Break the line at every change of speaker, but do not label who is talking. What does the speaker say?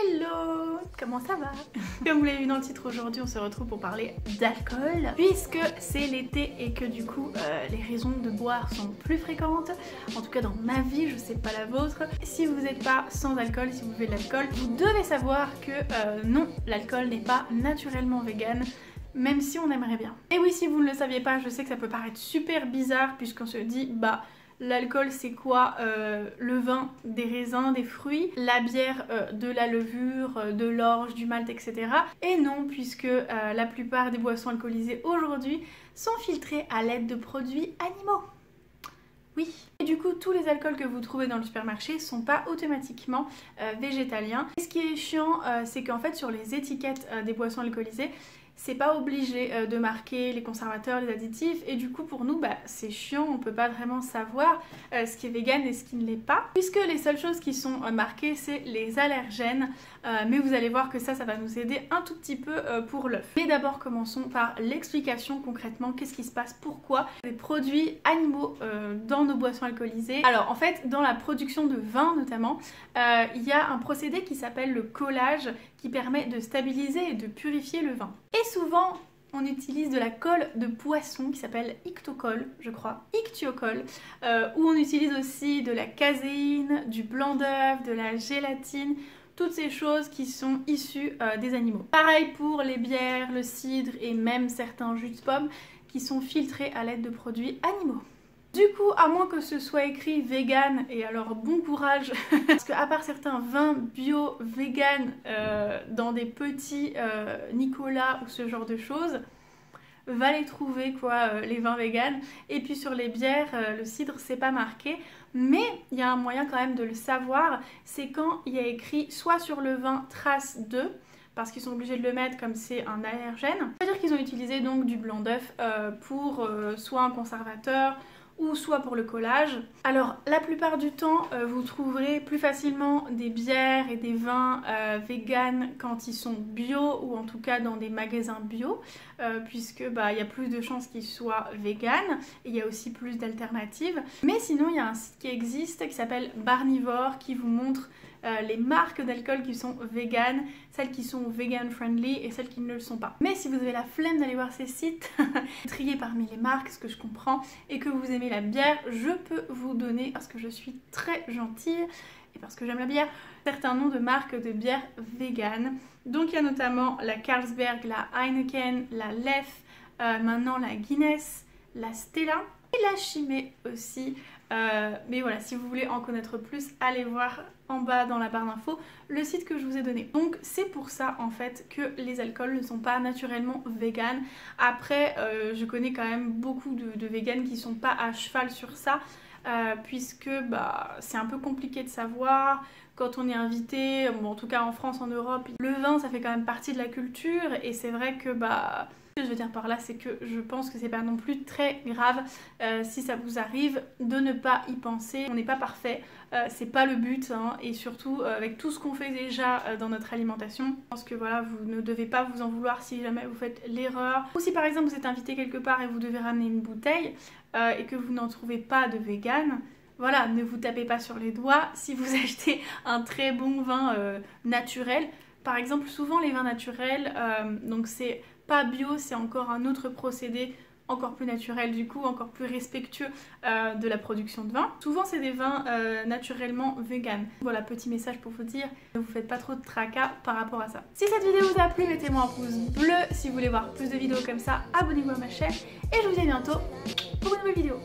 Hello! Comment ça va? Comme vous l'avez vu dans le titre, aujourd'hui on se retrouve pour parler d'alcool. Puisque c'est l'été et que du coup les raisons de boire sont plus fréquentes. En tout cas dans ma vie, je sais pas la vôtre. Si vous n'êtes pas sans alcool, si vous buvez de l'alcool, vous devez savoir que non, l'alcool n'est pas naturellement vegan. Même si on aimerait bien. Et oui, si vous ne le saviez pas, je sais que ça peut paraître super bizarre puisqu'on se dit bah l'alcool c'est quoi? Le vin, des raisins, des fruits, la bière, de la levure, de l'orge, du malt, etc. Et non, puisque la plupart des boissons alcoolisées aujourd'hui sont filtrées à l'aide de produits animaux. Oui. Et du coup, tous les alcools que vous trouvez dans le supermarché sont pas automatiquement végétaliens. Et ce qui est chiant, c'est qu'en fait sur les étiquettes des boissons alcoolisées, c'est pas obligé de marquer les conservateurs, les additifs, et du coup pour nous c'est chiant, on peut pas vraiment savoir ce qui est vegan et ce qui ne l'est pas, puisque les seules choses qui sont marquées c'est les allergènes, mais vous allez voir que ça va nous aider un tout petit peu pour l'œuf. Mais d'abord commençons par l'explication concrètement, qu'est-ce qui se passe, pourquoi des produits animaux dans nos boissons alcoolisées. Alors en fait dans la production de vin notamment, il y a un procédé qui s'appelle le collage qui permet de stabiliser et de purifier le vin. Et souvent, on utilise de la colle de poisson qui s'appelle ictiocolle, je crois, ictiocolle, où on utilise aussi de la caséine, du blanc d'œuf, de la gélatine, toutes ces choses qui sont issues des animaux. Pareil pour les bières, le cidre et même certains jus de pommes qui sont filtrés à l'aide de produits animaux. Du coup, à moins que ce soit écrit vegan, et alors bon courage, parce qu'à part certains vins bio vegan dans des petits Nicolas ou ce genre de choses, va les trouver quoi, les vins vegan. Et puis sur les bières, le cidre c'est pas marqué, mais il y a un moyen quand même de le savoir, c'est quand il y a écrit soit sur le vin trace de, parce qu'ils sont obligés de le mettre comme c'est un allergène. C'est-à-dire qu'ils ont utilisé donc du blanc d'œuf pour soit un conservateur, ou soit pour le collage. Alors la plupart du temps vous trouverez plus facilement des bières et des vins vegan quand ils sont bio, ou en tout cas dans des magasins bio, puisque il y a plus de chances qu'ils soient vegan et il y a aussi plus d'alternatives. Mais sinon il y a un site qui existe qui s'appelle Barnivore qui vous montre les marques d'alcool qui sont vegan, celles qui sont vegan friendly et celles qui ne le sont pas. Mais si vous avez la flemme d'aller voir ces sites, trier parmi les marques, ce que je comprends, et que vous aimez la bière, je peux vous donner, parce que je suis très gentille et parce que j'aime la bière, certains noms de marques de bière vegan. Donc il y a notamment la Carlsberg, la Heineken, la Leffe, maintenant la Guinness, la Stella et la Chimay aussi. Mais voilà, si vous voulez en connaître plus, allez voir en bas dans la barre d'infos le site que je vous ai donné. Donc c'est pour ça en fait que les alcools ne sont pas naturellement vegan. Après je connais quand même beaucoup de véganes qui sont pas à cheval sur ça, puisque c'est un peu compliqué de savoir. Quand on est invité, bon, en tout cas en France, en Europe, le vin ça fait quand même partie de la culture, et c'est vrai que ce que je veux dire par là, c'est que je pense que c'est pas non plus très grave si ça vous arrive de ne pas y penser. On n'est pas parfait, c'est pas le but, hein, et surtout avec tout ce qu'on fait déjà dans notre alimentation, je pense que voilà, vous ne devez pas vous en vouloir si jamais vous faites l'erreur. Ou si par exemple vous êtes invité quelque part et vous devez ramener une bouteille et que vous n'en trouvez pas de vegan, voilà, ne vous tapez pas sur les doigts. Si vous achetez un très bon vin naturel, par exemple souvent les vins naturels, donc c'est pas bio, c'est encore un autre procédé encore plus naturel, du coup encore plus respectueux de la production de vin. Souvent c'est des vins naturellement vegan. Voilà, petit message pour vous dire, ne vous faites pas trop de tracas par rapport à ça. Si cette vidéo vous a plu, mettez-moi un pouce bleu. Si vous voulez voir plus de vidéos comme ça, abonnez-vous à ma chaîne et je vous dis à bientôt pour une nouvelle vidéo.